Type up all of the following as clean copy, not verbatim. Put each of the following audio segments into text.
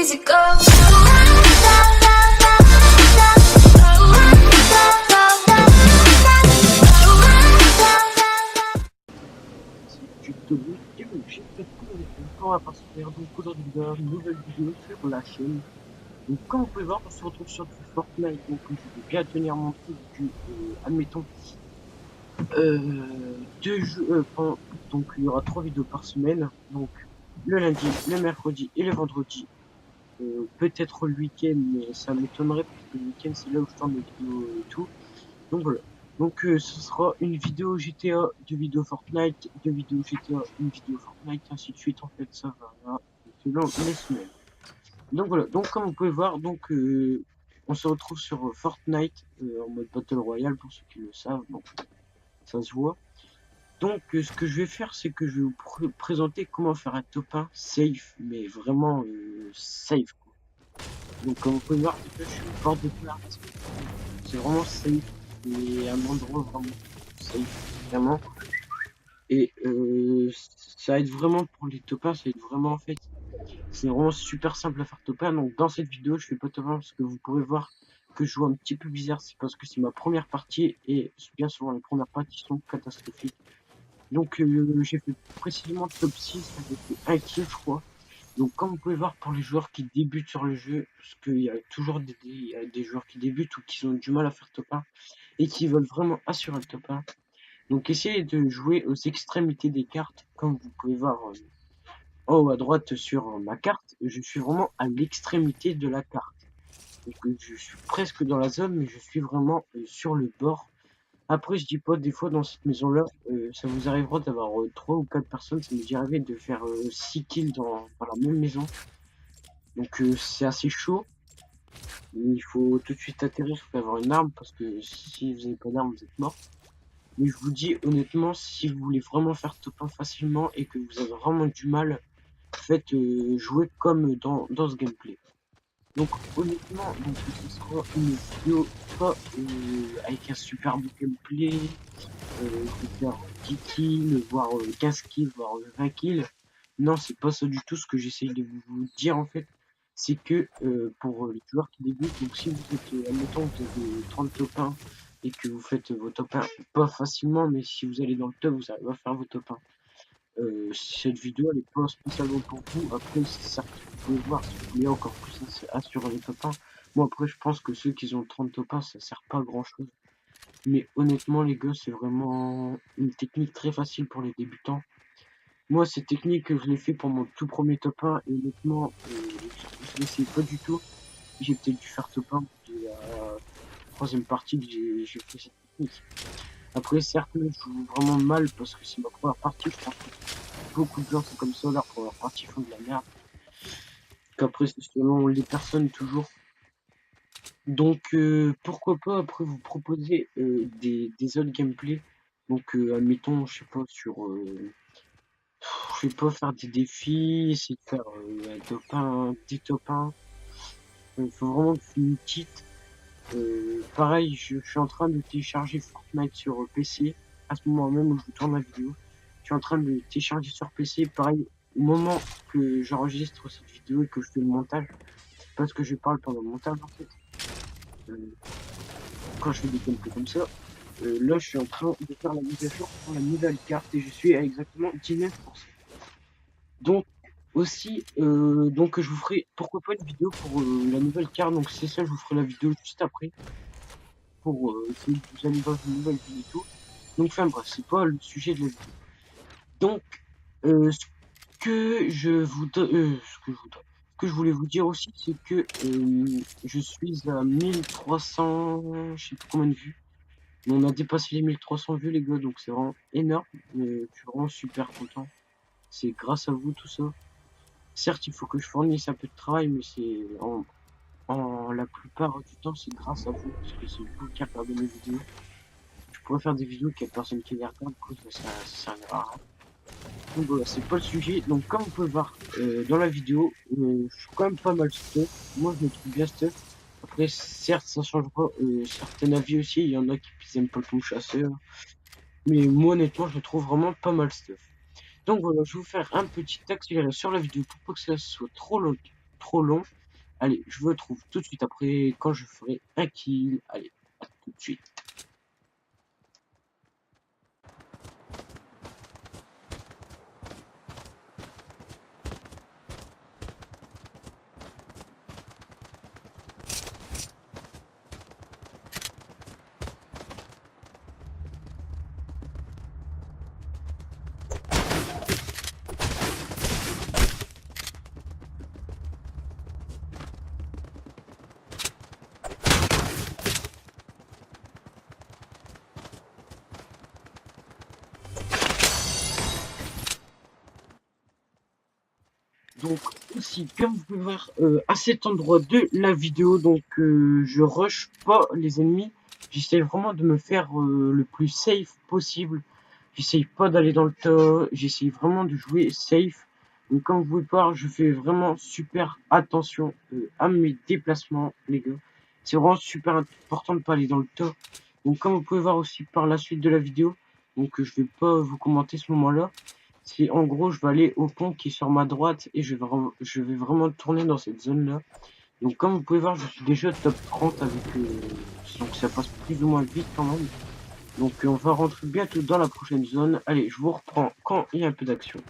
easy go. Donc aujourd'hui dans une nouvelle vidéo sur la chaîne. Donc comme vous pouvez voir, on se retrouve sur du Fortnite. Donc je vais bien tenir mon truc du admettons deux jeux donc il y aura 3 vidéos par semaine. Donc le lundi, le mercredi et le vendredi. Peut-être le week-end, mais ça m'étonnerait parce que le week-end c'est là où je tourne les vidéos et tout. Donc voilà. Donc ce sera une vidéo GTA, deux vidéos Fortnite, deux vidéos GTA, une vidéo Fortnite, ainsi de suite. En fait, ça va selon les semaines. Donc voilà. Donc comme vous pouvez voir, donc on se retrouve sur Fortnite en mode Battle Royale pour ceux qui le savent. Donc ça se voit. Donc ce que je vais faire, c'est que je vais vous présenter comment faire un top 1 safe, mais vraiment safe, quoi. Donc comme vous pouvez voir, déjà, je suis au bord de mer. C'est vraiment safe. Et un endroit vraiment safe, vraiment. Et ça aide vraiment pour les top 1, ça aide vraiment en fait. C'est vraiment super simple à faire top 1. Donc dans cette vidéo, je fais pas top 1 parce que vous pourrez voir que je joue un petit peu bizarre. C'est parce que c'est ma première partie et bien souvent les premières parties sont catastrophiques. Donc j'ai fait précisément top 6 avec un kill, je crois. Donc comme vous pouvez voir pour les joueurs qui débutent sur le jeu, parce qu'il y a toujours des joueurs qui débutent ou qui ont du mal à faire top 1 et qui veulent vraiment assurer le top 1. Donc essayez de jouer aux extrémités des cartes, comme vous pouvez voir en haut à droite sur ma carte, je suis vraiment à l'extrémité de la carte. Donc je suis presque dans la zone, mais je suis vraiment sur le bord. Après, je dis pas, des fois dans cette maison-là, ça vous arrivera d'avoir 3 ou 4 personnes, ça m'est déjà arrivé de faire 6 kills dans la même maison. Donc c'est assez chaud. Il faut tout de suite atterrir, il faut avoir une arme, parce que si vous n'avez pas d'arme, vous êtes mort. Mais je vous dis honnêtement, si vous voulez vraiment faire top 1 facilement et que vous avez vraiment du mal, faites jouer comme dans ce gameplay. Donc honnêtement, donc, ce sera une vidéo pas avec un super beau gameplay, je vais faire 10 kills, voire 15 kills, voire 20 kills. Non, c'est pas ça du tout ce que j'essaye de vous dire en fait. C'est que pour les joueurs qui débutent, donc si vous êtes, admettons, vous avez 30 top 1 et que vous faites vos top 1 pas facilement, mais si vous allez dans le top, vous arrivez à faire vos top 1. Cette vidéo elle est pas spécialement pour vous. Après, c'est certes, vous pouvez voir si vous voulez encore plus assurer les top 1. Moi, après, je pense que ceux qui ont 30 top 1, ça sert pas à grand chose. Mais honnêtement, les gars, c'est vraiment une technique très facile pour les débutants. Moi, cette technique, je l'ai fait pour mon tout premier top 1 et honnêtement, je l'essayais pas du tout. J'ai peut-être dû faire top 1 de la troisième partie que j'ai fait cette technique. Après, certes, je joue vraiment mal parce que c'est ma première partie. Je pense que beaucoup de gens sont comme ça, leur première partie font de la merde. Qu'après, c'est selon les personnes toujours. Donc, pourquoi pas après vous proposer des autres gameplays. Donc, admettons, je sais pas, je sais pas, faire des défis, essayer de faire un top 1, des top 1. Il faut vraiment que je me quitte. Pareil, je suis en train de télécharger Fortnite sur PC. À ce moment même où je vous tourne la vidéo, je suis en train de le télécharger sur PC. Pareil, au moment que j'enregistre cette vidéo et que je fais le montage, parce que je parle pendant le montage en fait. Quand je fais des gameplays comme ça, là je suis en train de faire la mise à jour pour la nouvelle carte et je suis à exactement 19%. Donc aussi, donc je vous ferai pourquoi pas une vidéo pour la nouvelle carte. Donc c'est ça, je vous ferai la vidéo juste après pour si vous allez dans une nouvelle vidéo et tout. Donc enfin bref, c'est pas le sujet de la vidéo. Donc ce que je vous ce que je voulais vous dire aussi, c'est que je suis à 1300, je sais plus combien de vues. Mais on a dépassé les 1300 vues les gars, donc c'est vraiment énorme. Je suis vraiment super content. C'est grâce à vous tout ça. Certes, il faut que je fournisse un peu de travail, mais c'est en la plupart du temps, c'est grâce à vous, parce que c'est vous qui regardez mes vidéos. Je pourrais faire des vidéos qu'il n'y a personne qui les regarde, du coup, ça servira à rien. Donc voilà, c'est pas le sujet. Donc comme vous pouvez voir dans la vidéo, je suis quand même pas mal stuff. Moi, je me trouve bien stuff. Après, certes, ça changera certains avis aussi. Il y en a qui aiment pas le chasseur. Mais moi, honnêtement, je le trouve vraiment pas mal stuff. Donc voilà, je vais vous faire un petit accéléré sur la vidéo pour pas que ça soit trop trop long. Allez, je vous retrouve tout de suite après quand je ferai un kill. Allez, à tout de suite. Donc aussi, comme vous pouvez voir à cet endroit de la vidéo, donc je rush pas les ennemis. J'essaie vraiment de me faire le plus safe possible. J'essaye pas d'aller dans le tas. J'essaye vraiment de jouer safe. Donc comme vous pouvez voir, je fais vraiment super attention à mes déplacements, les gars. C'est vraiment super important de pas aller dans le tas. Donc comme vous pouvez voir aussi par la suite de la vidéo, donc je vais pas vous commenter ce moment-là. C'est en gros, je vais aller au pont qui est sur ma droite et je vais vraiment tourner dans cette zone-là. Donc comme vous pouvez voir, je suis déjà top 30 avec... donc ça passe plus ou moins vite quand même. Donc on va rentrer bientôt dans la prochaine zone. Allez, je vous reprends quand il y a un peu d'action.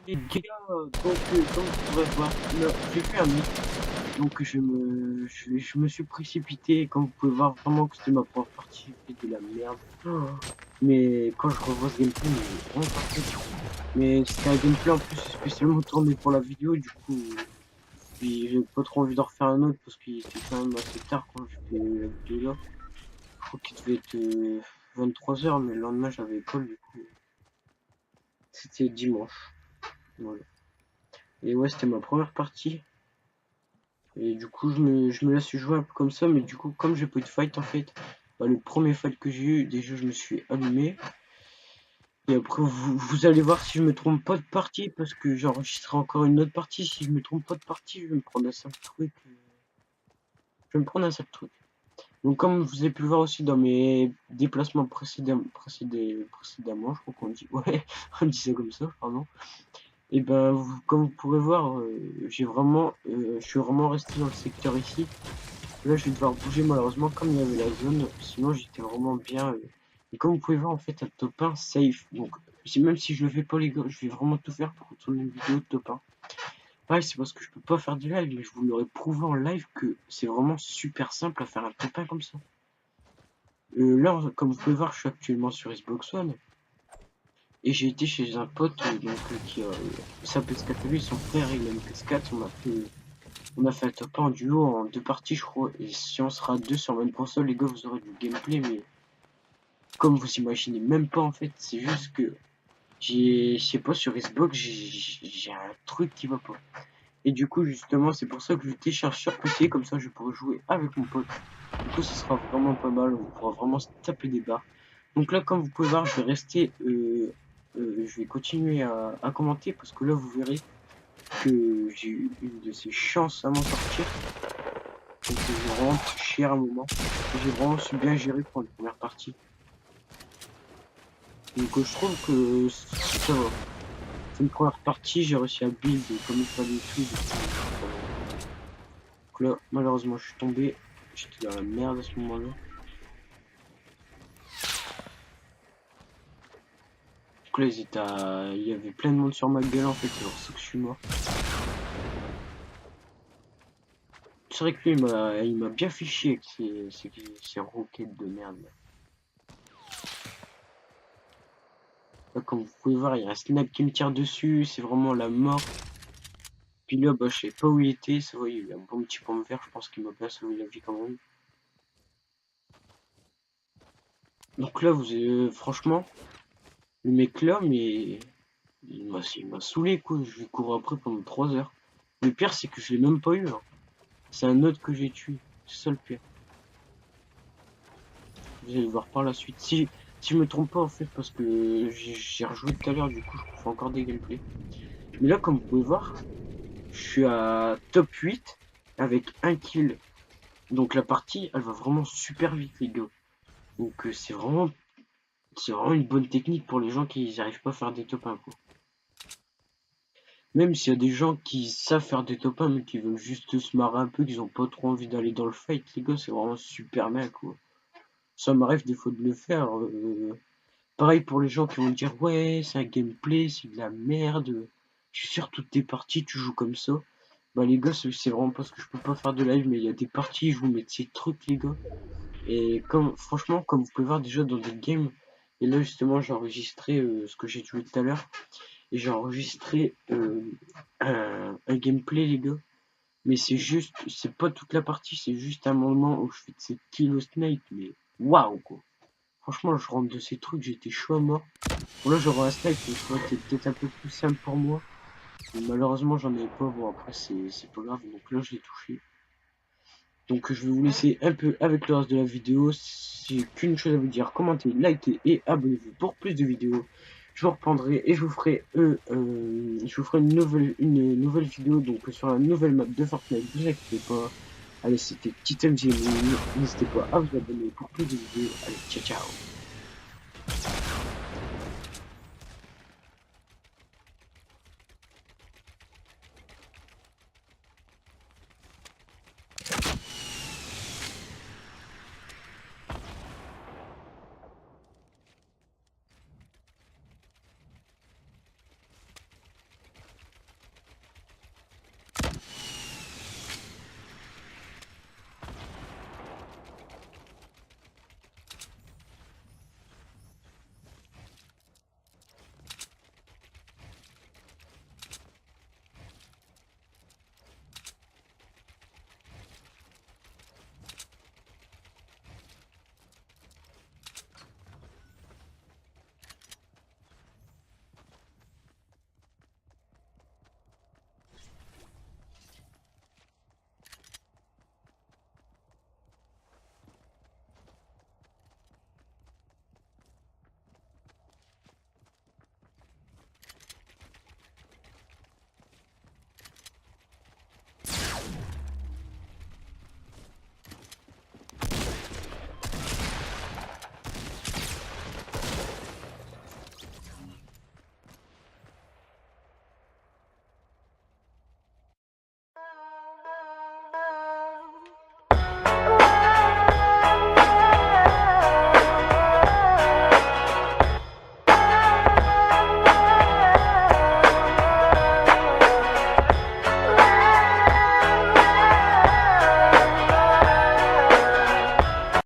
Les gars, donc comme vous pourrez voir, là, j'ai fait un mythe. Donc je me suis précipité. Comme vous pouvez voir vraiment que c'était ma première partie, j'ai fait de la merde. Oh. Mais quand je revois ce gameplay, mais vraiment parfait. Mais c'était un gameplay en plus spécialement tourné pour la vidéo, du coup j'ai pas trop envie d'en refaire un autre parce qu'il était quand même assez tard quand j'ai fait la vidéo là. Je crois qu'il devait être 23 h, mais le lendemain j'avais école, du coup c'était dimanche. Voilà. Et ouais, c'était ma première partie. Et du coup, je me laisse jouer un peu comme ça, mais du coup, comme j'ai pas eu de fight en fait, bah, le premier fight que j'ai eu, déjà je me suis allumé. Et après, vous allez voir si je me trompe pas de partie, parce que j'enregistrerai encore une autre partie. Si je me trompe pas de partie, je vais me prendre un sale truc. Je vais me prendre un sale truc. Donc, comme vous avez pu le voir aussi dans mes déplacements précédemment, je crois qu'on dit, ouais, on dit ça comme ça, pardon. Et ben, comme vous pourrez voir, je suis vraiment resté dans le secteur ici. Là, je vais devoir bouger malheureusement comme il y avait la zone. Sinon, j'étais vraiment bien. Et comme vous pouvez voir, en fait, un top 1 safe. Donc, même si je le fais pas, les gars, je vais vraiment tout faire pour tourner une vidéo de top 1. Pareil, c'est parce que je peux pas faire du live, mais je vous l'aurais prouvé en live que c'est vraiment super simple à faire un top 1 comme ça. Là, comme vous pouvez voir, je suis actuellement sur Xbox One. Et j'ai été chez un pote qui a sa PS4 lui, son frère, il a une PS4, on a fait On a fait un top 1 en duo en 2 parties, je crois. Et si on sera 2 sur même console, les gars, vous aurez du gameplay. Mais comme vous imaginez même pas, en fait, c'est juste que je sais pas, sur Xbox, j'ai un truc qui va pas. Et du coup, justement, c'est pour ça que je télécharge sur PC. Comme ça, je pourrai jouer avec mon pote. Du coup, ce sera vraiment pas mal. On pourra vraiment se taper des barres. Donc là, comme vous pouvez voir, je vais rester. Je vais continuer à commenter parce que là, vous verrez que j'ai eu une de ces chances à m'en sortir. Donc j'ai vraiment triché à un moment. J'ai vraiment su bien gérer pour la première partie. Donc je trouve que ça va. C'est une première partie, j'ai réussi à build comme il fallait et tout. Donc là, malheureusement, je suis tombé. J'étais dans la merde à ce moment-là. Donc là, il y avait plein de monde sur ma gueule en fait, c'est pour ça que je suis mort. C'est vrai que lui, il m'a bien fait chier avec ses roquettes de merde. Là, comme vous pouvez voir, il y a un snap qui me tire dessus, c'est vraiment la mort. Puis là, bah, je sais pas où il était, ça va, il y a eu un bon petit pomme vert, je pense qu'il m'a bien sauvé la vie quand même. Donc là, franchement, le mec là, mais il m'a saoulé quoi, je lui cours après pendant 3 heures. Le pire, c'est que je l'ai même pas eu, hein. C'est un autre que j'ai tué, c'est ça le pire. Vous allez voir par la suite. Si je me trompe pas en fait, parce que j'ai rejoué tout à l'heure, du coup, je fais encore des gameplays. Mais là, comme vous pouvez voir, je suis à top 8 avec un kill. Donc la partie, elle va vraiment super vite, les gars. Donc c'est vraiment une bonne technique pour les gens qui n'arrivent pas à faire des top 1, quoi. Même s'il y a des gens qui savent faire des top 1, mais qui veulent juste se marrer un peu, qu'ils ont pas trop envie d'aller dans le fight, les gars, c'est vraiment super bien, quoi. Ça m'arrive des fois de le faire. Pareil pour les gens qui vont dire ouais, c'est un gameplay, c'est de la merde. Je suis sûr toutes tes parties tu joues comme ça. Bah les gars, c'est vraiment parce que je peux pas faire de live, mais il y a des parties, je vous mets de ces trucs les gars. Et comme franchement, comme vous pouvez voir déjà dans des games, et là justement j'ai enregistré ce que j'ai joué tout à l'heure, et j'ai enregistré un gameplay les gars. Mais c'est juste, c'est pas toute la partie, c'est juste un moment où je fais de ces kills snake, mais waouh quoi. Franchement, je rentre de ces trucs, j'étais chaud à mort. Bon, là, j'aurai un snipe, mais je crois que c'est peut-être un peu plus simple pour moi. Mais malheureusement, j'en ai pas. Bon, après, c'est pas grave. Donc là, je l'ai touché. Donc, je vais vous laisser un peu avec le reste de la vidéo. J'ai qu'une chose à vous dire, commentez, likez et abonnez-vous pour plus de vidéos. Je vous reprendrai et je vous ferai, une nouvelle vidéo donc sur la nouvelle map de Fortnite. Ne vous inquiétez pas. Allez, c'était Titan Gaming. N'hésitez pas à vous abonner pour plus de vidéos. Allez, ciao ciao.